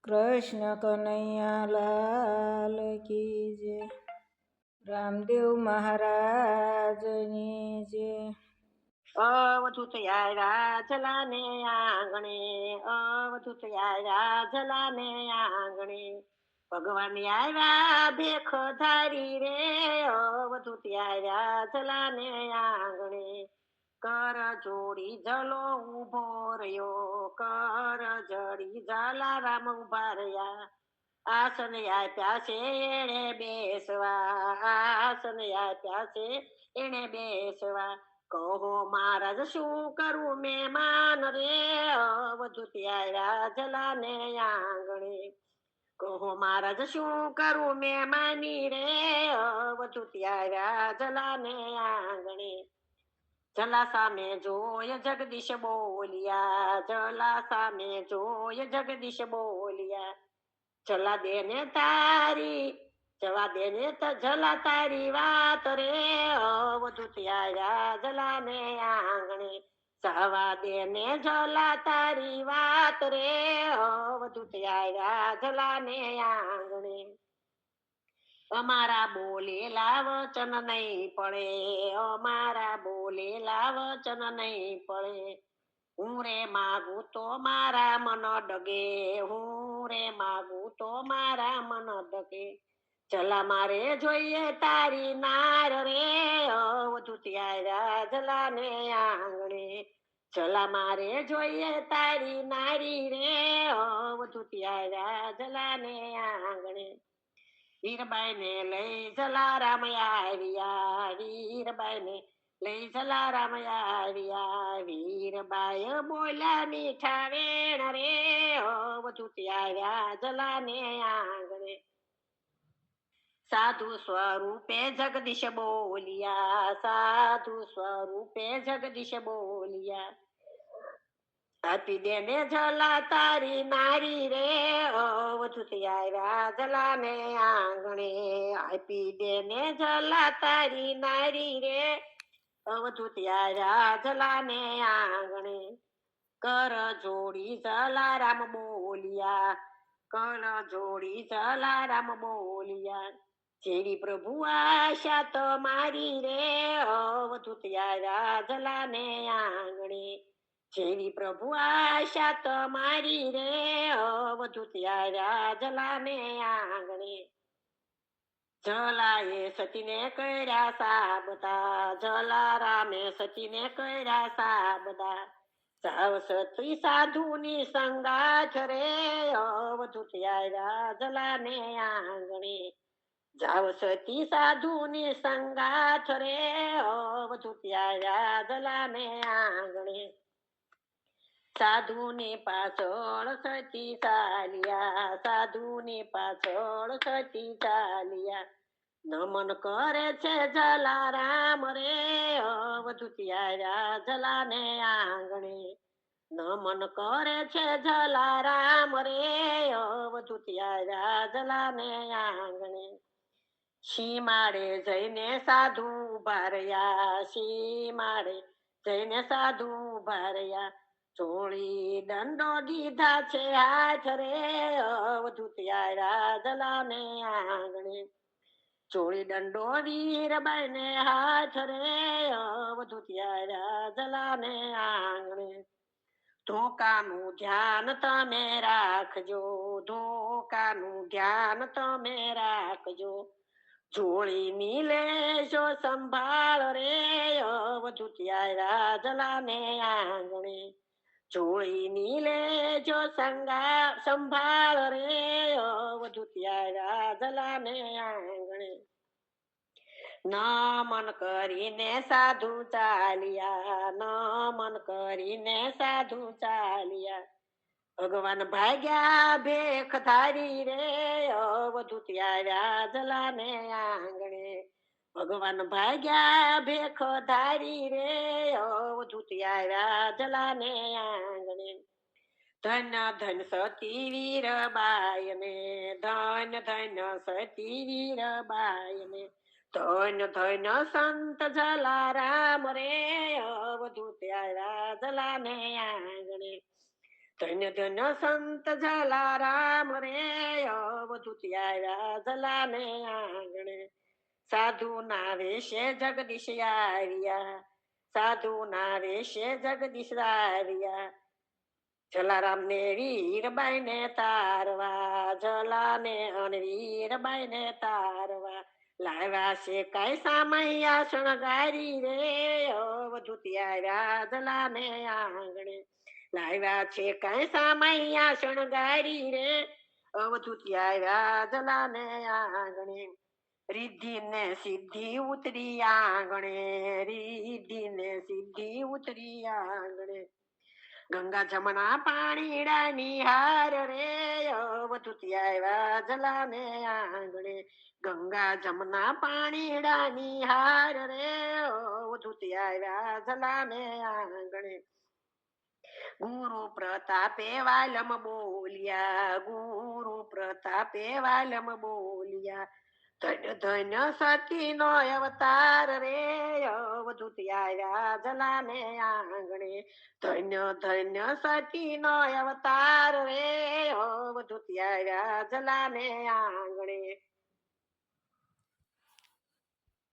કૃષ્ણ કનૈયા લાલ કી જય. રામદેવ મહારાજની જય. અવધૂત આવ્યા ને આંગણે, અવધૂત આવ્યા ને આંગણે, ભગવાન આવ્યા ભેખ ધારી રે, અવધૂત આવ્યા ને આંગણે. કર જોડી જલો ઉભો રહ્યો, કર જડી ઝાલા રામ ઉભા રહ્યા. આસન આપ્યા છે એને બેસવા, આસન આપ્યા છે એને બેસવા. કહો મહારાજ શું કરું મહેમાન રે, અવધૂત આવ્યા ને આંગણે. કહો મહારાજ શું કરું મહેમાની રે, અવધૂત આવ્યા ને આંગણે. જલા સામે જોય જગદીશ બોલિયા, જલા સામે જોય જગદીશ બોલિયા. જલા દેને તારી, જવા દેને જલા તારી વાત રે, અવધૂત આવ્યા ને આંગણે. જવા દેને જલા તારી વાત રે, અવધૂત આવ્યા ને આંગણે. અમારા બોલેલા વચન નહીં પડે, અમારા બોલેલા વચન નહીં પડે. હું રે માગું તો મારા મન ડગે, હું રે માગું તો મારા મન ડગે. જલા મારે જોઈએ તારી નાર રે, અવધૂત આવ્યા ને આંગણે. જલા મારે જોઈએ તારી નારી રે, અવધૂત આવ્યા ને આંગણે. વીરબાઈ ને લઈ જલારામ આવ્યા, વીરબાઈ ને લઈ જલારામ આવ્યા. વીરબાઈ બોલ્યા મીઠા વેણ રે, અવધૂત આવ્યા ને આંગણે. સાધુ સ્વરૂપે જગદીશ બોલિયા, સાધુ સ્વરૂપે જગદીશ બોલિયા. આપી દેને જલા તારી નારી રે, અવધૂત આવ્યા ને આંગણે. આપી દેને જલા તારી નારી રે, અવધૂત આવ્યા ને આંગણે. કર જોડી જલારામ બોલિયા, કર જોડી જલારામ બોલિયા. જેવી પ્રભુ આશા તમારી રે, અવધૂત આવ્યા ને આંગણે. જેવી પ્રભુ આશા તમારી રે, અવધૂત આવ્યા ને આંગણે. જલાએ સતીને કર્યા સાબદા, જલારામે સતીને કર્યા સાબદા. સાવ સતી સાધુની સંગાથ રે, અવધૂત આવ્યા ને આંગણે. જાવ સતી સાધુની સંગાથ રે, અવધૂત આવ્યા ને આંગણે. સાધુની પાછળ સતી ચાલ્યા, સાધુની પાછળ સતી ચાલ્યા. નમન કરે છે જલારામ રે, અવધૂત આવ્યા ને આંગણે. નમન કરે છે જલારામ રે, અવધૂત આવ્યા ને આંગણે. સીમાડે જઈને સાધુ ઉભા રહ્યા, સીમાડે જઈને સાધુ ઉભા રહ્યા. ચોળી દંડો દીધા છે હાથ રે, અવધૂત આવ્યા ને આંગણે. ચોળી દંડો વીરબાઈ ને હાથ રે, અવધૂત આવ્યા ને આંગણે. ધોકાનું ધ્યાન તમે રાખજો, ધોકાનું ધ્યાન તમે રાખજો. જોડીની લેજો સંભાળ રે, અવધૂત આવ્યા ને આંગણે. જોડીની લેજો સંભાળ રે, અવધૂત આવ્યા ને આંગણે. નમન કરીને સાધુ ચાલ્યા, નમન કરીને સાધુ ચાલ્યા. ભગવાન ભાગ્યા ભેખ ધારી રે, અવધૂત આવ્યા ને આંગણે. ભગવાન ભાગ્યા ભેખ ધારી રે, અવધૂત આવ્યા ને આંગણે. ધન ધન સતી વીરબાઈ ને, ધન ધન સતી વીરબાઈ ને. ધન ધન સંત જલારામ રે, અવધૂત આવ્યા ને આંગણે. ધન્ય ધન્ય સંત જલારામ રે અવધૂત આવ્યા જલાને આંગણે સાધુ ના વેશે જગદીશ આવ્યા સાધુ ના વેશે જગદીશ આવ્યા જલારામ ને વીરબાઈ ને તારવા જલા ને વીરબાઈ ને તારવા લાવ્યા છે કઈ સામૈયા શણગારી રે અવધૂત આવ્યા જલા ને આંગણે લાવ્યા છે કઈ સામૈયા શણગારી રે અવધૂત આવ્યા જલા ને આંગણે રિદ્ધિ ને સિદ્ધિ ઉતરી આંગણે રિદ્ધિ ને સિદ્ધિ ઉતરી આંગણે ગંગા જમના પાણીડા નિહાર રે અવધૂત આવ્યા જલા ને આંગણે ગંગા જમના પાણીડા નિહાર રે અવધૂત આવ્યા જલા ને આંગણે ગુરુ પ્રતાપે વાલમ બોલ્યા ગુરુ પ્રતાપે વાલમ બોલ્યા ધન્ય ધન્ય સતી નો અવતાર રે અવધૂત આવ્યા જલા ને આંગણે ધન્ય ધન્ય સતી નો અવતાર રે અવધૂત આવ્યા જલા ને આંગણે